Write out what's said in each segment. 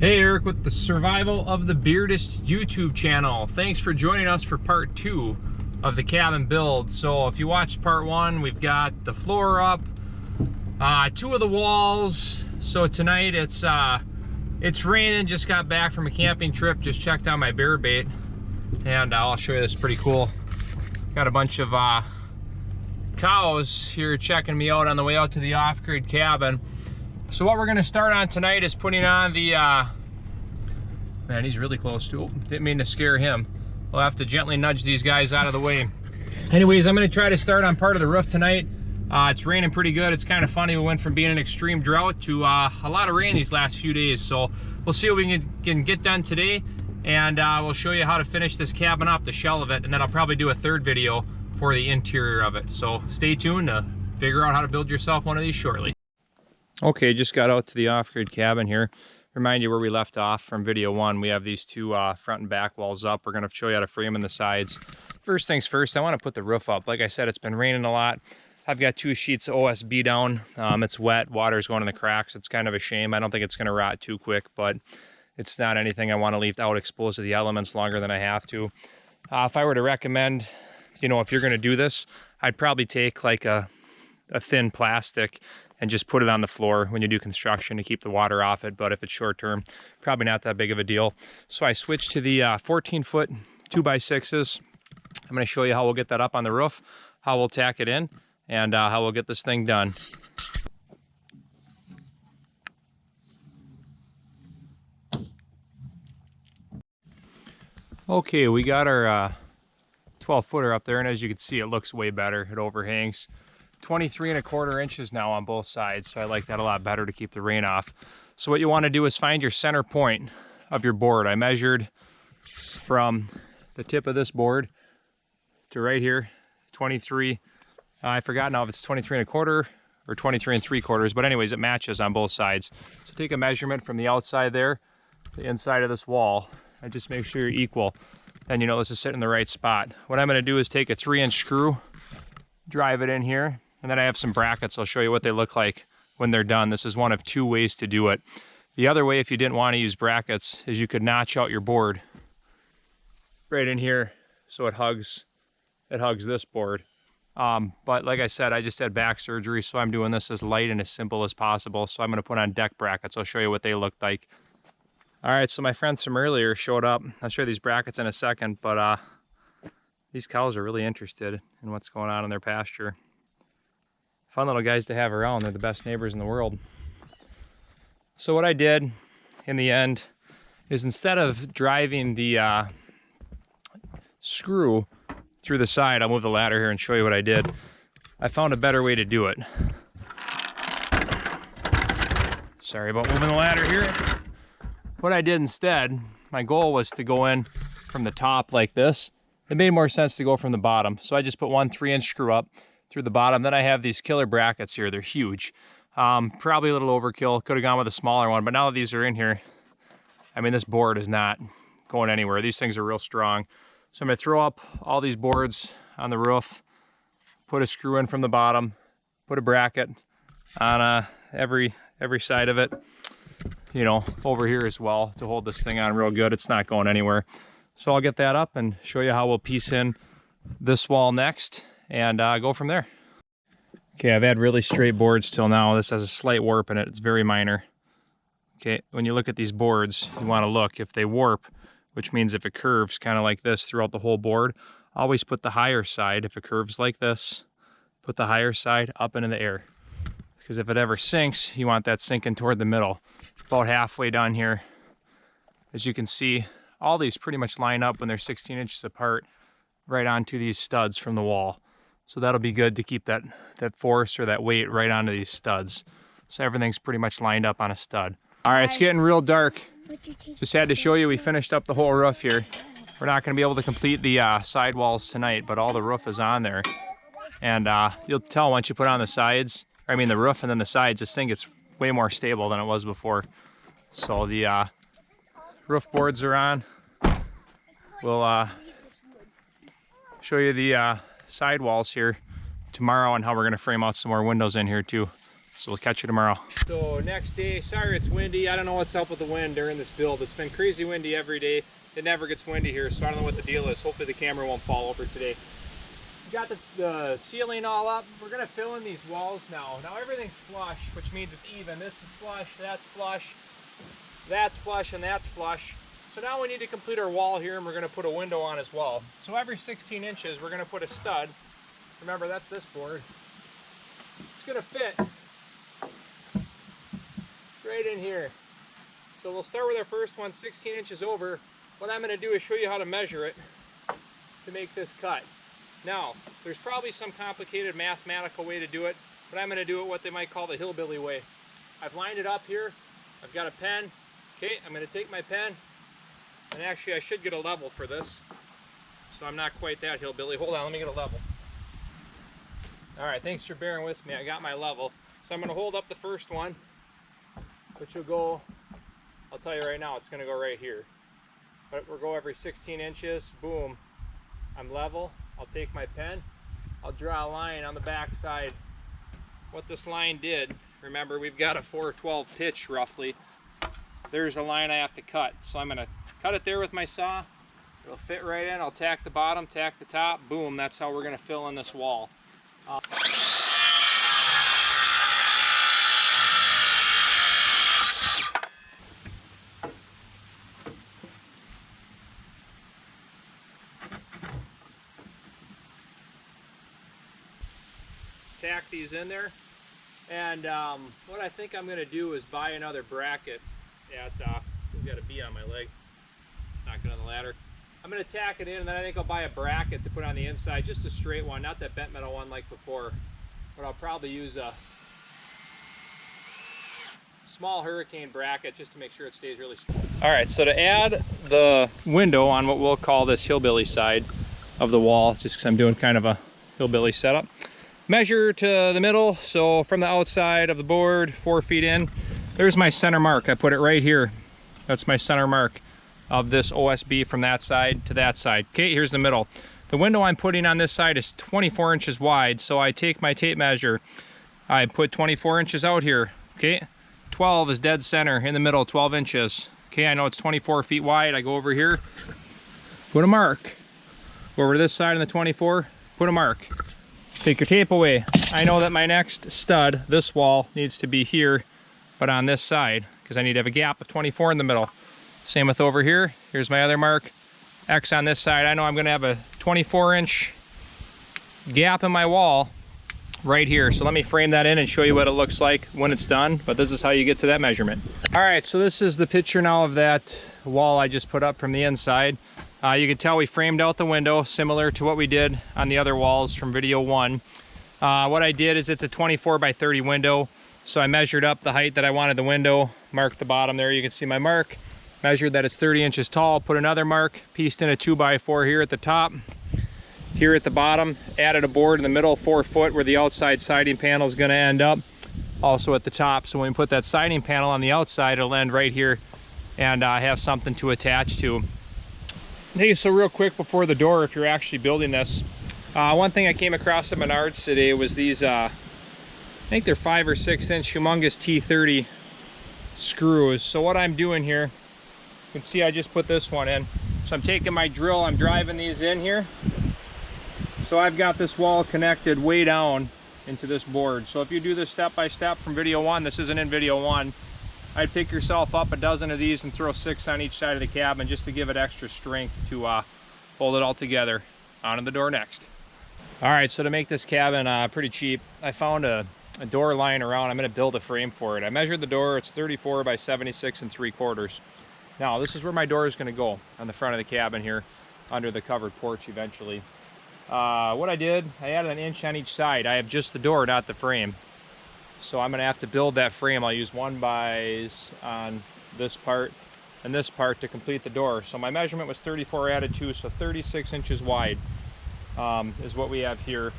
Hey, Eric with the Survival of the Beardist YouTube channel. Thanks for joining us for part 2 of the cabin build. So if you watched part 1, we've got the floor up, 2 of the walls. So tonight it's raining, just got back from a camping trip, just checked out my bear bait, and I'll show you this. Pretty cool. Got a bunch of cows here checking me out on the way out to the off-grid cabin. So what we're going to start on tonight is putting on the, man, he's really close to it. Didn't mean to scare him. We'll have to gently nudge these guys out of the way. Anyways, I'm going to try to start on part of the roof tonight. It's raining pretty good. It's kind of funny. We went from being an extreme drought to a lot of rain these last few days. So we'll see what we can get done today. And we'll show you how to finish this cabin up, the shell of it. And then I'll probably do a third video for the interior of it. So stay tuned to figure out how to build yourself one of these shortly. Okay, just got out to the off-grid cabin here. Remind you where we left off from video 1. We have these 2 front and back walls up. We're going to show you how to frame in the sides. First things first, I want to put the roof up. Like I said, it's been raining a lot. I've got 2 sheets of OSB down. It's wet, water's going in the cracks. It's kind of a shame. I don't think it's going to rot too quick, but it's not anything I want to leave out exposed to the elements longer than I have to. If I were to recommend, you know, if you're going to do this, I'd probably take like a thin plastic and just put it on the floor when you do construction to keep the water off it. But if it's short term, probably not that big of a deal. So I switched to the 14-foot 2x6s. I'm going to show you how we'll get that up on the roof, how we'll tack it in, and how we'll get this thing done. Okay, we got our 12-footer up there, and as you can see, it looks way better. It overhangs 23¼ inches now on both sides, so I like that a lot better to keep the rain off. So what you want to do is find your center point of your board. I measured from the tip of this board to right here, 23. I forgot now if it's 23¼ or 23¾ but anyways, it matches on both sides. So take a measurement from the outside there to the inside of this wall, and just make sure you're equal. Then you know this is sitting in the right spot. What I'm going to do is take a 3-inch screw, drive it in here, and then I have some brackets. I'll show you what they look like when they're done. This is one of 2 ways to do it. The other way, if you didn't want to use brackets, is you could notch out your board right in here so it hugs this board. But like I said, I just had back surgery, so I'm doing this as light and as simple as possible. So I'm going to put on deck brackets. I'll show you what they look like. All right, so my friends from earlier showed up. I'll show you these brackets in a second, but these cows are really interested in what's going on in their pasture. Fun little guys to have around. They're the best neighbors in the world. So what I did in the end is, instead of driving the screw through the side, I'll move the ladder here and show you what I did. I found a better way to do it. Sorry about moving the ladder here. What I did instead, my goal was to go in from the top like this. It made more sense to go from the bottom. So I just put one 3-inch screw up through the bottom. Then I have these killer brackets here. They're huge. Probably a little overkill. Could have gone with a smaller one, but now that these are in here, I mean, this board is not going anywhere. These things are real strong. So I'm going to throw up all these boards on the roof, put a screw in from the bottom, put a bracket on every side of it, you know, over here as well, to hold this thing on real good. It's not going anywhere. So I'll get that up and show you how we'll piece in this wall next, and go from there. Okay, I've had really straight boards till now. This has a slight warp in it. It's very minor. Okay, when you look at these boards, you want to look. If they warp, which means if it curves kind of like this throughout the whole board, always put the higher side, if it curves like this, put the higher side up into the air. Because if it ever sinks, you want that sinking toward the middle. About halfway down here, as you can see, all these pretty much line up when they're 16 inches apart right onto these studs from the wall. So that'll be good to keep that force or that weight right onto these studs. So everything's pretty much lined up on a stud. All right, it's getting real dark. Just had to show you we finished up the whole roof here. We're not going to be able to complete the side walls tonight, but all the roof is on there. And you'll tell once you put on the sides, I mean the roof and then the sides, this thing gets way more stable than it was before. So the roof boards are on. We'll show you the side walls here tomorrow and how we're going to frame out some more windows in here too. So we'll catch you tomorrow. So next day, sorry it's windy. I don't know what's up with the wind during this build. It's been crazy windy every day. It never gets windy here, so I don't know what the deal is. Hopefully the camera won't fall over today. Got the ceiling all up. We're gonna fill in these walls now. Now everything's flush, which means it's even. This is flush, that's flush, and that's flush. So now we need to complete our wall here, and we're gonna put a window on as well. So every 16 inches, we're gonna put a stud. Remember, that's this board. It's gonna fit right in here. So we'll start with our first one, 16 inches over. What I'm gonna do is show you how to measure it to make this cut. Now, there's probably some complicated mathematical way to do it, but I'm gonna do it what they might call the hillbilly way. I've lined it up here. I've got a pen. Okay, I'm gonna take my pen, and actually I should get a level for this. So I'm not quite that hillbilly. Hold on, let me get a level. All right, thanks for bearing with me. I got my level. So I'm gonna hold up the first one, which will go, I'll tell you right now, it's gonna go right here. But we'll go every 16 inches, boom. I'm level. I'll take my pen. I'll draw a line on the back side. What this line did, remember we've got a 412 pitch roughly. There's a line I have to cut. So I'm gonna cut it there with my saw. It'll fit right in. I'll tack the bottom, tack the top, boom. That's how we're gonna fill in this wall. Tack these in there, and what I think I'm going to do is buy another bracket at I've got a bee on my leg, it's not good on the ladder. I'm going to tack it in, and then I think I'll buy a bracket to put on the inside, just a straight one, not that bent metal one like before, but I'll probably use a small hurricane bracket just to make sure it stays really strong. Alright, so to add the window on what we'll call this hillbilly side of the wall, just because I'm doing kind of a hillbilly setup, measure to the middle, so from the outside of the board, 4 feet in, there's my center mark. I put it right here. That's my center mark of this OSB from that side to that side. Okay, here's the middle. The window I'm putting on this side is 24 inches wide, so I take my tape measure. I put 24 inches out here. Okay, 12 is dead center in the middle, 12 inches. Okay, I know it's 24 feet wide. I go over here, put a mark. Go over to this side on the 24, put a mark. Take your tape away. I know that my next stud, this wall, needs to be here, but on this side, because I need to have a gap of 24 in the middle. Same with over here. Here's my other mark. X on this side. I know I'm going to have a 24-inch gap in my wall right here. So let me frame that in and show you what it looks like when it's done, but this is how you get to that measurement. All right, so this is the picture now of that wall I just put up from the inside. You can tell we framed out the window similar to what we did on the other walls from video 1. What I did is it's a 24 by 30 window. So I measured up the height that I wanted the window, marked the bottom there, you can see my mark. Measured that it's 30 inches tall, put another mark, pieced in a 2x4 here at the top. Here at the bottom, added a board in the middle, 4 foot, where the outside siding panel is gonna end up. Also at the top, so when we put that siding panel on the outside, it'll end right here and have something to attach to. Hey, so real quick before the door, if you're actually building this, one thing I came across at Menards today was these, I think they're 5 or 6 inch humongous T30 screws. So what I'm doing here, you can see I just put this one in. So I'm taking my drill, I'm driving these in here. So I've got this wall connected way down into this board. So if you do this step by step from video 1, this isn't in video 1, I'd pick yourself up a dozen of these and throw 6 on each side of the cabin just to give it extra strength to hold it all together. On to the door next. All right, so to make this cabin pretty cheap, I found a door lying around. I'm gonna build a frame for it. I measured the door, it's 34 by 76 3/4. Now this is where my door is gonna go, on the front of the cabin here, under the covered porch eventually. What I did, I added an inch on each side. I have just the door, not the frame. So I'm gonna have to build that frame. I'll use 1x on this part and this part to complete the door. So my measurement was 34 added 2, so 36 inches wide is what we have here.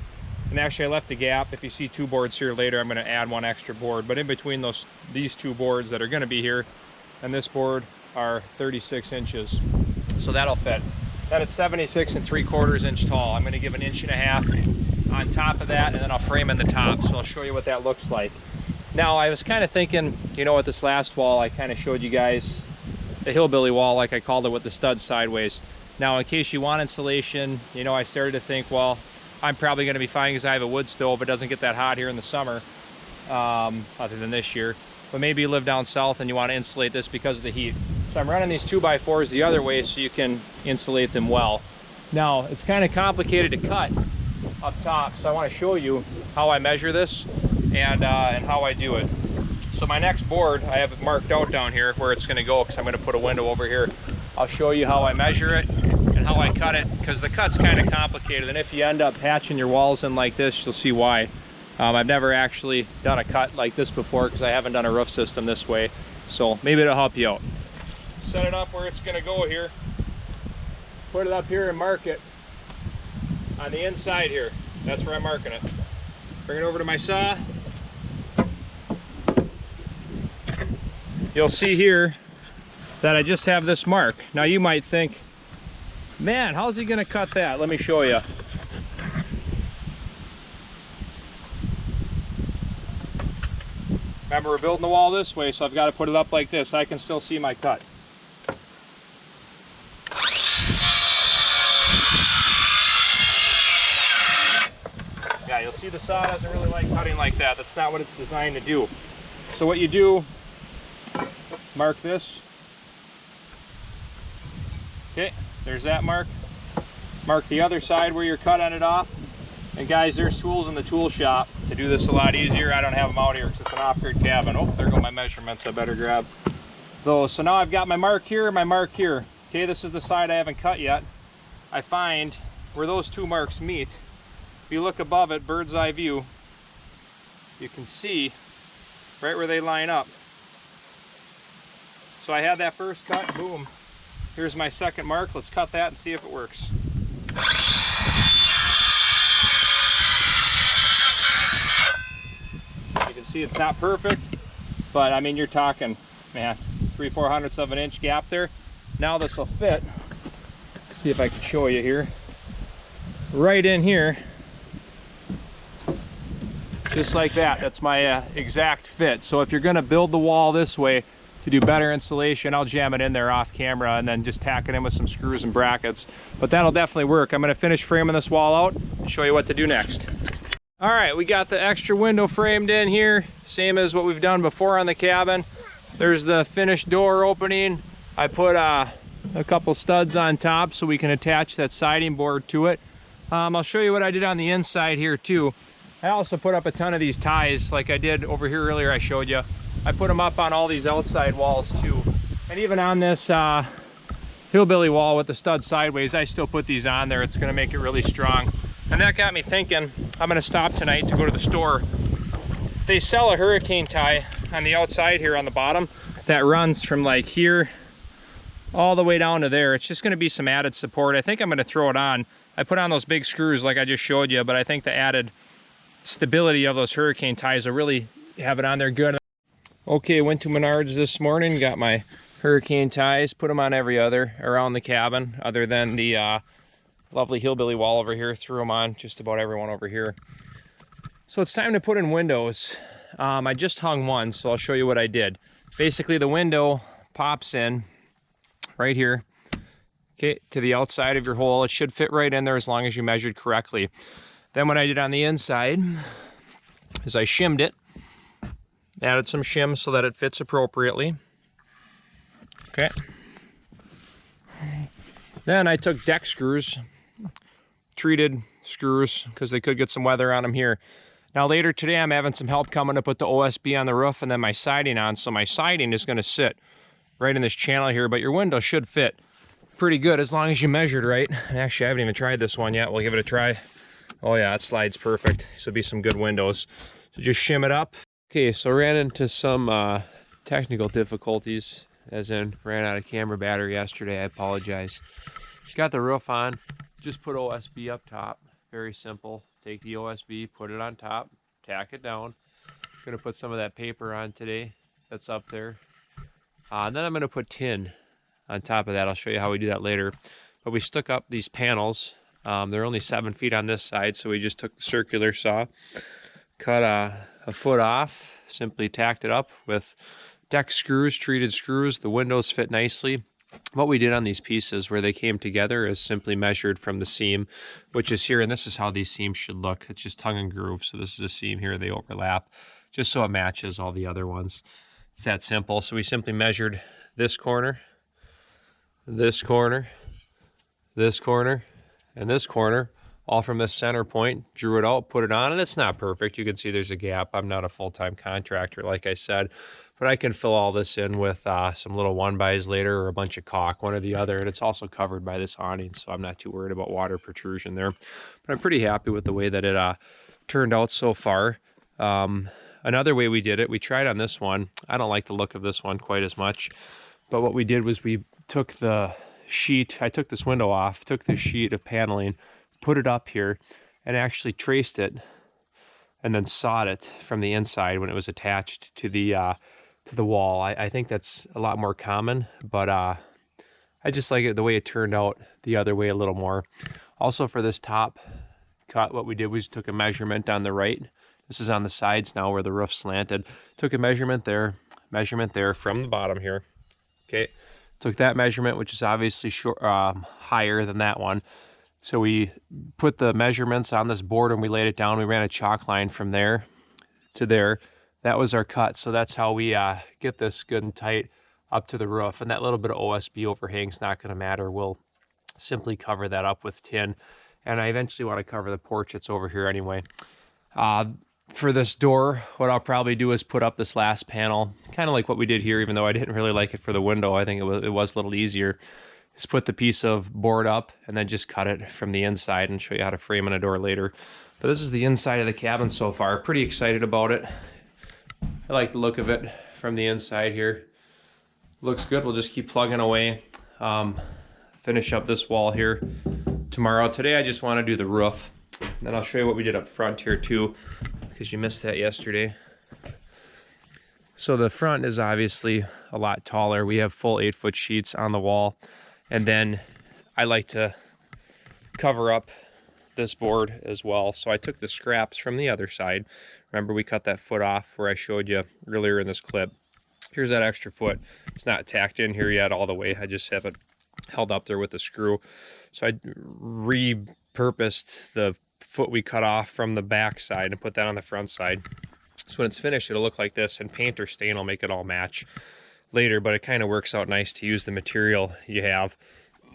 And actually I left a gap. If you see 2 boards here later, I'm gonna add 1 extra board. But in between these 2 boards that are gonna be here and this board are 36 inches. So that'll fit. Then it's 76 3/4 inch tall. I'm gonna give an 1.5 inches on top of that, and then I'll frame in the top. So I'll show you what that looks like. Now I was kind of thinking, you know, with this last wall, I kind of showed you guys the hillbilly wall, like I called it, with the studs sideways. Now, in case you want insulation, you know, I started to think, well, I'm probably going to be fine because I have a wood stove. It doesn't get that hot here in the summer, other than this year. But maybe you live down south and you want to insulate this because of the heat. So I'm running these 2x4s the other way so you can insulate them well. Now, it's kind of complicated to cut up top, so I want to show you how I measure this and how I do it. So my next board, I have it marked out down here where it's going to go because I'm going to put a window over here. I'll show you how I measure it and how I cut it, because the cut's kind of complicated, and if you end up patching your walls in like this, you'll see why. I've never actually done a cut like this before because I haven't done a roof system this way, so maybe it'll help you out. Set it up where it's going to go here. Put it up here and mark it on the inside here. That's where I'm marking it. Bring it over to my saw. You'll see here that I just have this mark. Now you might think, man, how's he going to cut that? Let me show you. Remember, we're building the wall this way, so I've got to put it up like this. I can still see my cut. Yeah, you'll see the saw doesn't really like cutting like that. That's not what it's designed to do. So what you do, mark this. Okay, there's that mark. Mark the other side where your cut ended off. And guys, there's tools in the tool shop to do this a lot easier. I don't have them out here because it's an off-grid cabin. Oh, there go my measurements. I better grab those. So now I've got my mark here, my mark here. Okay, this is the side I haven't cut yet. I find where those two marks meet. If you look above it, bird's eye view, you can see right where they line up. So I had that first cut, boom. Here's my second mark. Let's cut that and see if it works. You can see it's not perfect, but I mean, you're talking, man, 3/400ths of an inch gap there. Now this will fit. See if I can show you here. Right in here. Just like that. That's my exact fit. So if you're going to build the wall this way to do better insulation, I'll jam it in there off camera and then just tack it in with some screws and brackets. But that'll definitely work. I'm going to finish framing this wall out and show you what to do next. All right, we got the extra window framed in here, same as what we've done before on the cabin. There's the finished door opening. I put a couple studs on top so we can attach that siding board to it. I'll show you what I did on the inside here too. I also put up a ton of these ties like I did over here earlier. I showed you. I put them up on all these outside walls too. And even on this hillbilly wall with the stud sideways, I still put these on there. It's going to make it really strong. And that got me thinking, I'm going to stop tonight to go to the store. They sell a hurricane tie on the outside here on the bottom that runs from like here all the way down to there. It's just going to be some added support. I think I'm going to throw it on. I put on those big screws like I just showed you, but I think the added stability of those hurricane ties will really have it on there good. Okay, went to Menards this morning, got my hurricane ties, put them on every other around the cabin other than the lovely hillbilly wall over here. Threw them on just about everyone over here. So it's time to put in windows. I just hung one, so I'll show you what I did. Basically, the window pops in right here, okay, to the outside of your hole. It should fit right in there as long as you measured correctly. Then what I did on the inside is I shimmed it, added some shim so that it fits appropriately. Okay. Then I took deck screws, treated screws, because they could get some weather on them here. Now later today I'm having some help coming to put the OSB on the roof and then my siding on. So my siding is going to sit right in this channel here, but your window should fit pretty good as long as you measured right. And actually I haven't even tried this one yet. We'll give it a try. Oh yeah, it slides perfect. So be some good windows. So just shim it up. Okay, so ran into some technical difficulties, as in ran out of camera battery yesterday. I apologize. Got the roof on, just put OSB up top. Very simple. Take the OSB, put it on top, tack it down. Gonna put some of that paper on today that's up there. And then I'm gonna put tin on top of that. I'll show you how we do that later. But we stuck up these panels. They're only 7 feet on this side, so we just took the circular saw, cut a a foot off, simply tacked it up with deck screws, treated screws. The windows fit nicely. What we did on these pieces where they came together is simply measured from the seam, which is here, and this is how these seams should look. It's just tongue and groove. So this is a seam here, they overlap, just so it matches all the other ones. It's that simple. So we simply measured this corner, this corner, this corner, and this corner, all from this center point, drew it out, put it on, and it's not perfect. You can see there's a gap. I'm not a full-time contractor, like I said, but I can fill all this in with some little 1-bys later or a bunch of caulk, one or the other, and it's also covered by this awning, so I'm not too worried about water protrusion there. But I'm pretty happy with the way that it turned out so far. Another way we did it, we tried on this one. I don't like the look of this one quite as much, but what we did was we took the sheet, I took this window off, took this sheet of paneling, put it up here, and actually traced it and then sawed it from the inside when it was attached to the wall. I think that's a lot more common, but I just like it the way it turned out the other way a little more. Also for this top cut, what we did was took a measurement on the right. This is on the sides now where the roof slanted. Took a measurement there from the bottom here. Okay, took that measurement, which is obviously short, higher than that one. So we put the measurements on this board and we laid it down. We ran a chalk line from there to there. That was our cut. So that's how we get this good and tight up to the roof. And that little bit of OSB overhang is not going to matter. We'll simply cover that up with tin. And I eventually want to cover the porch that's over here anyway. For this door, what I'll probably do is put up this last panel, kind of like what we did here, even though I didn't really like it for the window. I think it was a little easier. Just put the piece of board up and then just cut it from the inside and show you how to frame in a door later. But this is the inside of the cabin so far. Pretty excited about it. I like the look of it from the inside here. Looks good. We'll just keep plugging away. Finish up this wall here tomorrow. Today I just want to do the roof. And then I'll show you what we did up front here too, because you missed that yesterday. So the front is obviously a lot taller. We have full 8-foot sheets on the wall. And then I like to cover up this board as well. So I took the scraps from the other side. Remember we cut that foot off where I showed you earlier in this clip. Here's that extra foot. It's not tacked in here yet all the way. I just have it held up there with a screw. So I repurposed the foot we cut off from the back side and put that on the front side. So when it's finished, it'll look like this, and paint or stain will make it all match later, but it kind of works out nice to use the material you have.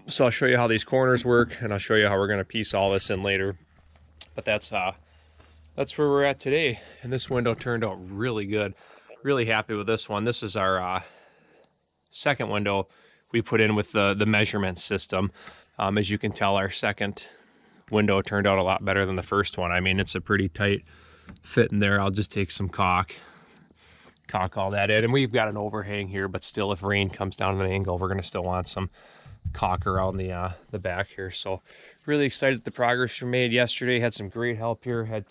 So I'll show you how these corners work, and I'll show you how we're going to piece all this in later. But that's where we're at today, and this window turned out really good. Really happy with this one. This is our second window we put in with the measurement system. As you can tell, our second window turned out a lot better than the first one. I mean, it's a pretty tight fit in there. I'll just take some caulk all that in, and we've got an overhang here, but still, if rain comes down at an angle, we're going to still want some caulk around the back here. So really excited the progress we made yesterday. Had some great help here. Had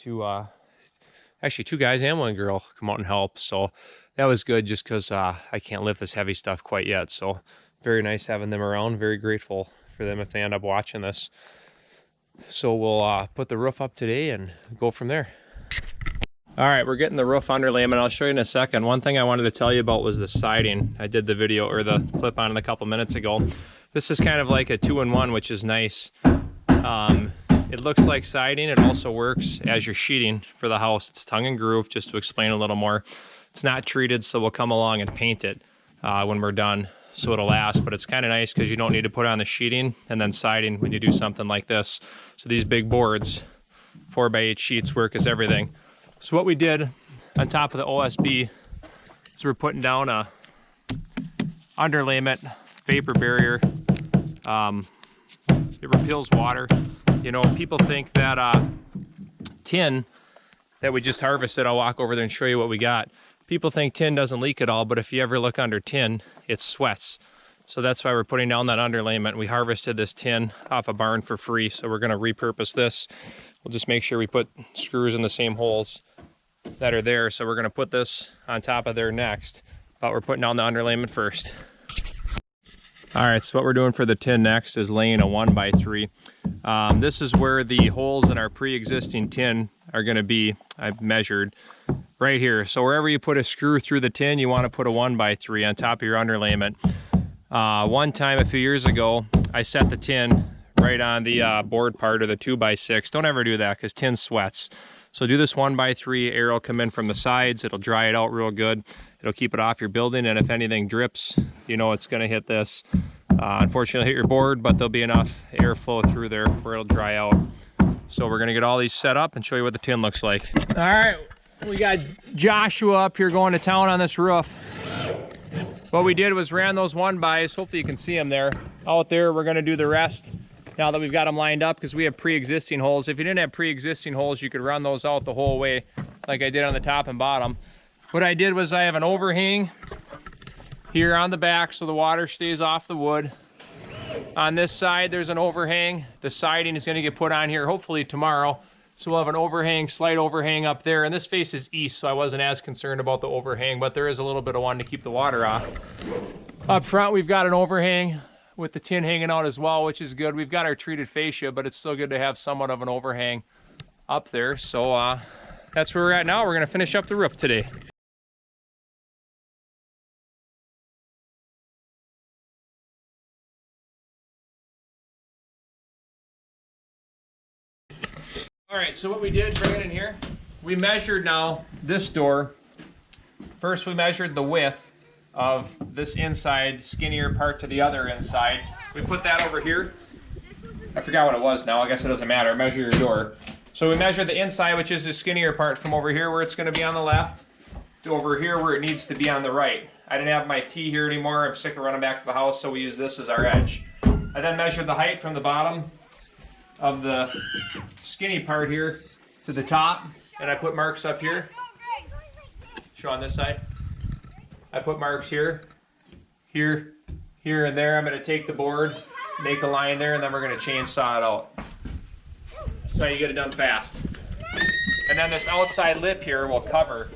actually two guys and one girl come out and help, so that was good, just because I can't lift this heavy stuff quite yet. So very nice having them around. Very grateful for them if they end up watching this. So we'll put the roof up today and go from there. All right, we're getting the roof underlayment. I'll show you in a second. One thing I wanted to tell you about was the siding. I did the video or the clip on it a couple minutes ago. This is kind of like a 2-in-1, which is nice. It looks like siding. It also works as your sheeting for the house. It's tongue and groove, just to explain a little more. It's not treated, so we'll come along and paint it when we're done, so it'll last. But it's kind of nice because you don't need to put on the sheeting and then siding when you do something like this. So these big boards, 4x8 sheets, work as everything. So what we did on top of the OSB is we're putting down a underlayment vapor barrier. It repels water. You know, people think that tin that we just harvested, I'll walk over there and show you what we got. People think tin doesn't leak at all, but if you ever look under tin, it sweats. So that's why we're putting down that underlayment. We harvested this tin off a barn for free, so we're going to repurpose this. We'll just make sure we put screws in the same holes that are there. So we're going to put this on top of there next, but we're putting down the underlayment first. All right, so what we're doing for the tin next is laying a 1x3. This is where the holes in our pre-existing tin are going to be. I've measured. right here. So wherever you put a screw through the tin, you want to put a 1x3 on top of your underlayment. One time a few years ago, I set the tin right on the board part of the 2x6. Don't ever do that because tin sweats. So do this 1x3, air will come in from the sides, it'll dry it out real good. It'll keep it off your building, and if anything drips, you know it's gonna hit this. Unfortunately hit your board, but there'll be enough airflow through there where it'll dry out. So we're gonna get all these set up and show you what the tin looks like. All right, we got Joshua up here going to town on this roof. What we did was ran those 1x's, hopefully you can see them there. Out there, we're gonna do the rest now that we've got them lined up because we have pre-existing holes. If you didn't have pre-existing holes, you could run those out the whole way like I did on the top and bottom. What I did was I have an overhang here on the back so the water stays off the wood. On this side, there's an overhang. The siding is gonna get put on here hopefully tomorrow. So we'll have an overhang, slight overhang up there. And this faces east, so I wasn't as concerned about the overhang, but there is a little bit of one to keep the water off. Up front, we've got an overhang with the tin hanging out as well, which is good. We've got our treated fascia, but it's still good to have somewhat of an overhang up there. So that's where we're at now. We're gonna finish up the roof today. All right, so what we did, bring it in here. We measured now this door. First we measured the width of this inside skinnier part to the other inside. We put that over here. I forgot what it was now, I guess it doesn't matter. Measure your door. So we measured the inside, which is the skinnier part, from over here where it's gonna be on the left to over here where it needs to be on the right. I didn't have my T here anymore. I'm sick of running back to the house, so we use this as our edge. I then measured the height from the bottom of the skinny part here to the top, and I put marks up here. Show on this side. I put marks here, here, here, and there. I'm going to take the board, make a line there, and then we're going to chainsaw it out. That's how you get it done fast. And then this outside lip here will cover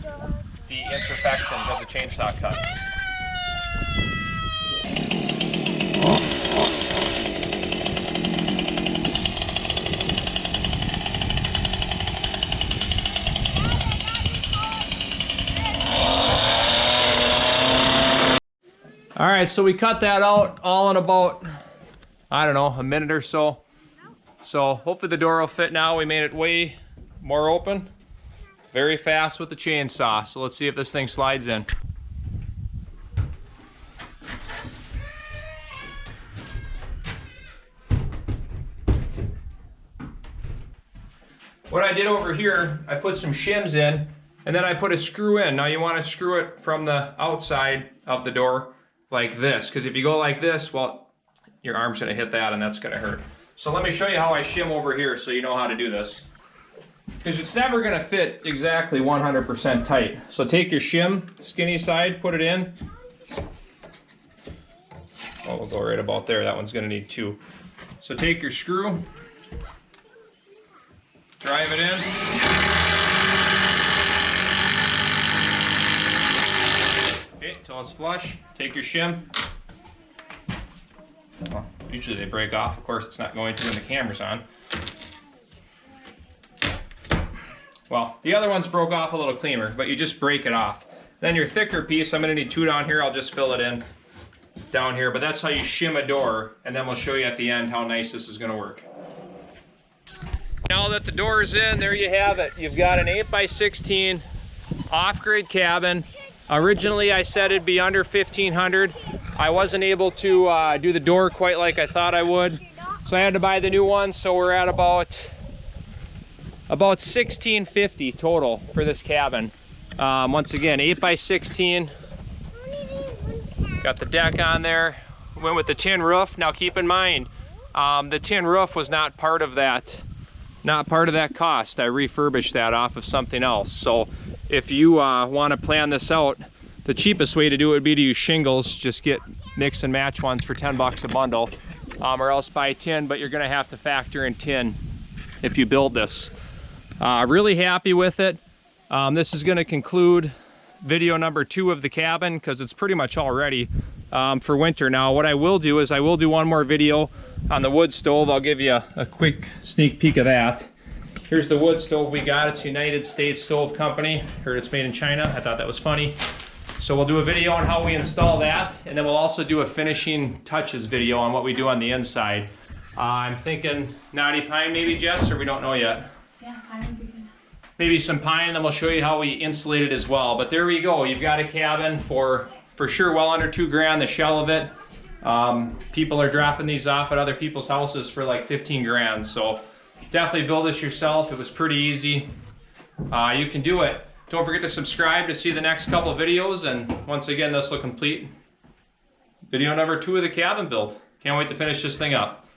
the imperfections of the chainsaw cut. All right, so we cut that out all in about, I don't know, a minute or so. So hopefully the door will fit now. We made it way more open, very fast with the chainsaw. So let's see if this thing slides in. What I did over here, I put some shims in, and then I put a screw in. Now you want to screw it from the outside of the door like this, because if you go like this, well, your arm's gonna hit that and that's gonna hurt. So let me show you how I shim over here so you know how to do this. Because it's never gonna fit exactly 100% tight. So take your shim, skinny side, put it in. Oh, we'll go right about there. That one's gonna need 2. So take your screw, drive it in. Until it's flush. Take your shim. Well, usually they break off. Of course, it's not going to when the camera's on. Well, the other ones broke off a little cleaner, but you just break it off. Then your thicker piece, I'm going to need 2 down here. I'll just fill it in down here, but that's how you shim a door, and then we'll show you at the end how nice this is going to work. Now that the door is in, there you have it. You've got an 8x16 off-grid cabin. Originally I said it'd be under 1,500. I wasn't able to do the door quite like I thought I would, so I had to buy the new one. So we're at about $1,650 total for this cabin. Once again, 8x16. Got the deck on there. Went with the tin roof. Now keep in mind, the tin roof was not part of that cost. I refurbished that off of something else. So if you want to plan this out, the cheapest way to do it would be to use shingles. Just get mix and match ones for 10 bucks a bundle, or else buy tin, but you're gonna have to factor in tin if you build this. Really happy with it. This is gonna conclude video number 2 of the cabin because it's pretty much all ready for winter. Now what I will do is I will do one more video on the wood stove. I'll give you a quick sneak peek of that. Here's the wood stove we got. It's United States Stove Company. Heard it's made in China. I thought that was funny. So we'll do a video on how we install that, and then we'll also do a finishing touches video on what we do on the inside. I'm thinking knotty pine maybe, Jess, or we don't know yet? Yeah, pine would be good. Maybe some pine, and then we'll show you how we insulate it as well. But there we go. You've got a cabin for sure well under $2,000, the shell of it. People are dropping these off at other people's houses for like 15 grand. So definitely build this yourself. It was pretty easy. You can do it. Don't forget to subscribe to see the next couple of videos. And once again, this will complete video number 2 of the cabin build. Can't wait to finish this thing up.